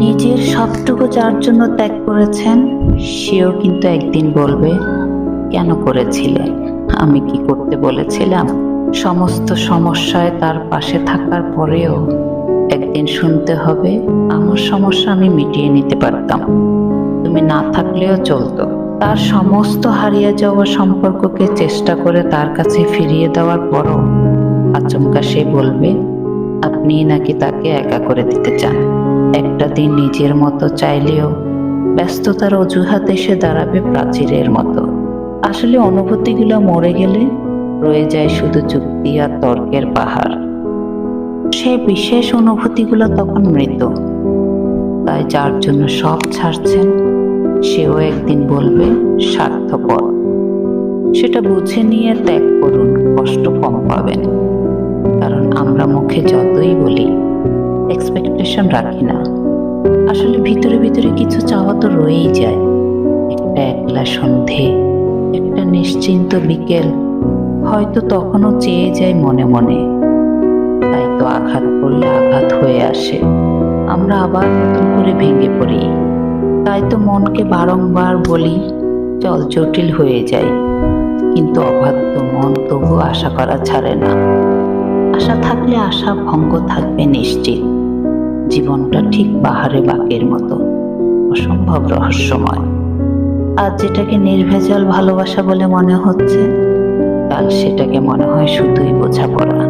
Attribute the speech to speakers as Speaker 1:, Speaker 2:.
Speaker 1: নিজের সবটুকু যার জন্য ত্যাগ করেছেন, সেও কিন্তু একদিন বলবে, কেন করেছিলেন? আমি কি করতে বলেছিলাম? সমস্ত সমস্যায় তার পাশে থাকার পরেও একদিন শুনতে হবে, আমার সমস্যা আমি মিটিয়ে নিতে পারতাম, তুমি না থাকলেও চলতো। তার সমস্ত হারিয়ে যাওয়া সম্পর্ককে চেষ্টা করে তার কাছে ফিরিয়ে দেওয়ার পরও আচমকা সে বলবে, আপনি নাকি তাকে একা করে দিতে চান। একটা দিন নিজের মতো চাইলেও ব্যস্ততার অজুহাত এসে দাঁড়াবে প্রাচীরের মতো। আসলে অনুভূতিগুলো মরে গেলে রয়ে যায় শুধু যুক্তি আর তর্কের পাহাড়। সেই বিশেষ অনুভূতিগুলো তখন মৃত। তাই যার জন্য সব ছাড়ছেন, সেও একদিন বলবে স্বার্থপর। সেটা বুঝে নিয়ে ত্যাগ করুন, কষ্ট কম পাবেন। কারণ আমরা মুখে যতই বলি, এক্সপেকটেশন রাখি না, আসলে ভিতরে ভিতরে কিছু চাওয়া তো রয়েই যায়। একটা একলা সন্ধে, একটা নিশ্চিন্ত বিকেল, হয়তো তখনও চেয়ে যায় মনে মনে। তাই তো আঘাত করলে আঘাত হয়ে আসে, আমরা আবার নতুন করে ভেঙে পড়ি। তাই তো মনকে বারংবার বলি, চল জটিল হয়ে যায়। কিন্তু অবাধ্য মন তবু আশা করা ছাড়ে না। আশা থাকলে আশা ভঙ্গ থাকবে নিশ্চিত। জীবনটা ঠিক বাহারে বাঁকের মতো, অসম্ভব রহস্যময়। আজ যেটাকে নির্ভেজাল ভালোবাসা বলে মনে হচ্ছে, কাল সেটাকে মনে হয় শুধুই বোঝাপড়া।